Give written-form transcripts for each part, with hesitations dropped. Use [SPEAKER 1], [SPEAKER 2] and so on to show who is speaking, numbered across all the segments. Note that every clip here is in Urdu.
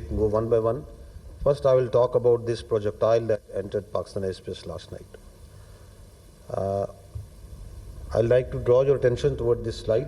[SPEAKER 1] go one by one. First, I will talk about this projectile that entered Pakistan airspace last night. I'd like to draw your attention toward this slide.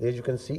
[SPEAKER 1] As you can see,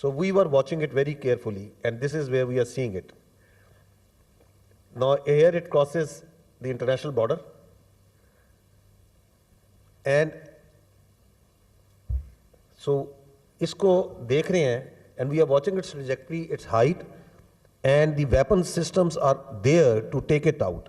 [SPEAKER 1] So we were watching it very carefully, and this is where we are seeing it. Now here it crosses the international border, and so isko dekh rahe hain, and we are watching its trajectory, its height, and the weapon systems are there to take it out.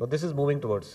[SPEAKER 1] now this is moving towards.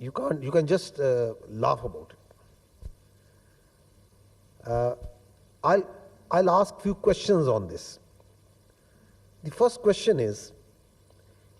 [SPEAKER 1] you can just laugh about it. I'll ask few questions on this. The first question is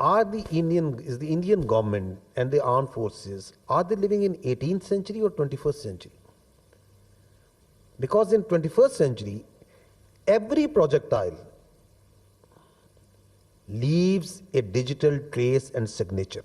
[SPEAKER 1] is the Indian government and the armed forces, are they living in 18th century or 21st century? Because in 21st century every projectile leaves a digital trace and signature.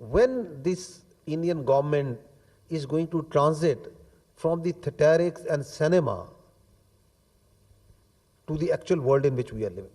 [SPEAKER 1] when this Indian government is going to transit from the theatrics and cinema to the actual world in which we are living,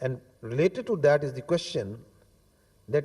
[SPEAKER 1] And related to that is the question that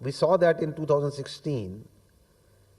[SPEAKER 1] we saw that in 2016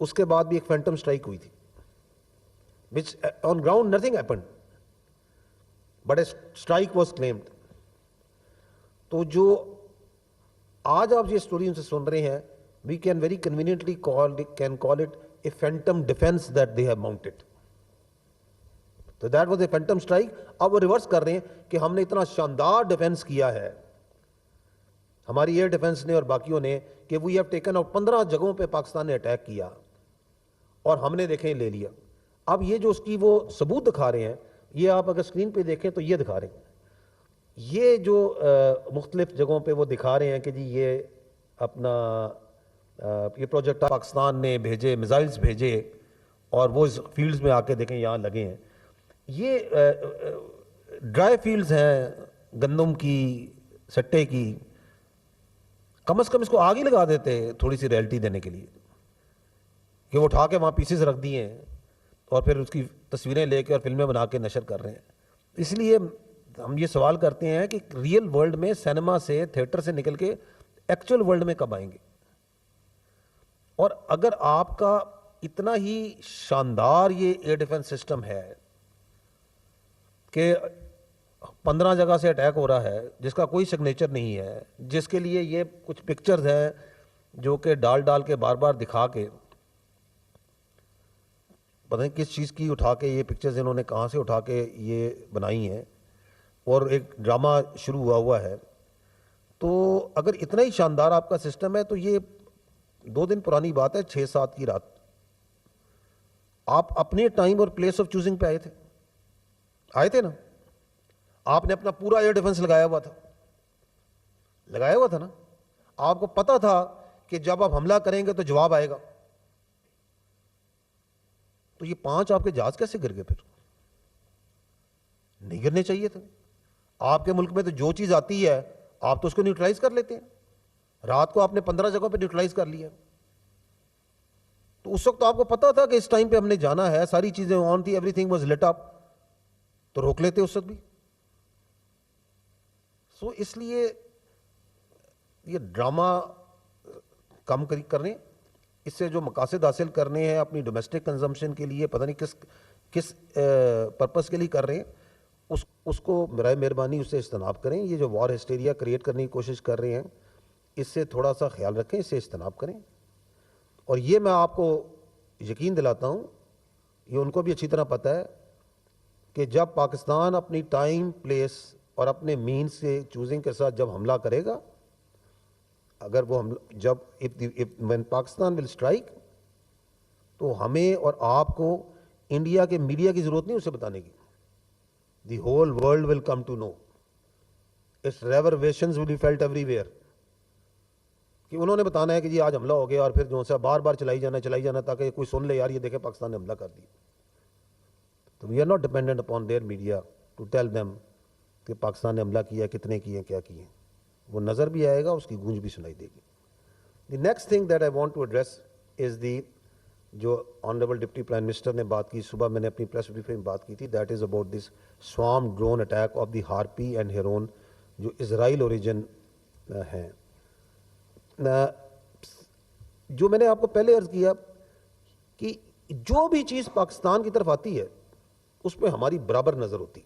[SPEAKER 1] اس کے بعد بھی ایک فینٹم اسٹرائک ہوئی تھی which on ground nothing happened but a strike was claimed. تو جو آج آپ یہ اسٹوری ان سے سن رہے ہیں we can very conveniently call it a phantom defense that they have mounted. تو that was a phantom strike. اب وہ ریورس کر رہے ہیں کہ ہم نے اتنا شاندار ڈیفense کیا ہے ہماری ایئر ڈیفنس نے اور باقیوں نے کہ we have taken out 15 جگہوں پہ پاکستان نے اٹیک کیا اور ہم نے دیکھیں لے لیا. اب یہ جو اس کی وہ ثبوت دکھا رہے ہیں یہ آپ اگر اسکرین پہ دیکھیں تو یہ دکھا رہے ہیں یہ جو مختلف جگہوں پہ وہ دکھا رہے ہیں کہ جی یہ اپنا یہ پروجیکٹ پاکستان نے بھیجے میزائلز بھیجے اور وہ اس فیلڈز میں آ کے دیکھیں یہاں لگے ہیں. یہ ڈرائی فیلڈز ہیں گندم کی سٹے کی کم از کم اس کو آگ ہی لگا دیتے تھوڑی سی ریئلٹی دینے کے لیے کہ وہ اٹھا کے وہاں پیسز رکھ دیے ہیں اور پھر اس کی تصویریں لے کے اور فلمیں بنا کے نشر کر رہے ہیں. اس لیے ہم یہ سوال کرتے ہیں کہ ریئل ورلڈ میں سینما سے تھیٹر سے نکل کے ایکچوئل ورلڈ میں کب آئیں گے. اور اگر آپ کا اتنا ہی شاندار یہ ایئر ڈیفنس سسٹم ہے کہ 15 جگہ سے اٹیک ہو رہا ہے جس کا کوئی سگنیچر نہیں ہے جس کے لیے یہ کچھ پکچرز ہیں جو کہ ڈال کے بار بار دکھا کے پتہ نہیں کس چیز کی اٹھا کے یہ پکچرز انہوں نے کہاں سے اٹھا کے یہ بنائی ہیں اور ایک ڈرامہ شروع ہوا ہے. تو اگر اتنا ہی شاندار آپ کا سسٹم ہے تو یہ 2 دن پرانی بات ہے 6-7 کی رات آپ اپنے ٹائم اور پلیس آف چوزنگ پہ آئے تھے نا. آپ نے اپنا پورا ایئر ڈیفنس لگایا ہوا تھا نا. آپ کو پتا تھا کہ جب آپ حملہ کریں گے تو جواب آئے گا. تو یہ 5 آپ کے جہاز کیسے گر گئے؟ پھر نہیں گرنے چاہیے تھے. آپ کے ملک میں تو جو چیز آتی ہے آپ تو اس کو نیوٹرلائز کر لیتے ہیں. رات کو آپ نے 15 جگہوں پہ نیوٹرلائز کر لیا. تو اس وقت آپ کو پتا تھا کہ اس ٹائم پہ ہم نے جانا ہے, ساری چیزیں آن تھی, ایوری تھنگ واز لٹ اپ, تو روک لیتے اس وقت بھی. سو اس لیے یہ ڈرامہ کم کرنے, اس سے جو مقاصد حاصل کرنے ہیں اپنی ڈومیسٹک کنزمپشن کے لیے, پتہ نہیں کس پرپس کے لیے کر رہے ہیں, اس کو برائے مہربانی اس سے اجتناب کریں. یہ جو وار ہسٹیریا کریٹ کرنے کی کوشش کر رہے ہیں اس سے تھوڑا سا خیال رکھیں, اس سے اجتناب کریں. اور یہ میں آپ کو یقین دلاتا ہوں, یہ ان کو بھی اچھی طرح پتہ ہے کہ جب پاکستان اپنی ٹائم پلیس اور اپنے مینز سے چوزنگ کے ساتھ جب حملہ کرے گا, اگر وہ when پاکستان ول اسٹرائک, تو ہمیں اور آپ کو انڈیا کے میڈیا کی ضرورت نہیں اسے بتانے کی. The whole world will come to know. Its reverberations will be felt everywhere, کہ انہوں نے بتانا ہے کہ جی آج حملہ ہو گیا, اور پھر جو ہے بار بار چلائی جانا تاکہ کوئی سن لے یار یہ دیکھیں پاکستان نے حملہ کر دیا. تو we are not dependent upon their media to tell them کہ پاکستان نے حملہ کیا, کتنے کیے, کیا کیے. وہ نظر بھی آئے گا, اس کی گونج بھی سنائی دے گی. The next thing that I want to address is the, جو آنریبل ڈپٹی پرائم منسٹر نے بات کی, صبح میں نے اپنی پریس بریفنگ میں بات کی تھی, that is about this swarm drone attack of the Harpy and Heron جو اسرائیل اوریجن ہیں. جو میں نے آپ کو پہلے عرض کیا کہ جو بھی چیز پاکستان کی طرف آتی ہے اس پہ ہماری برابر نظر ہوتی.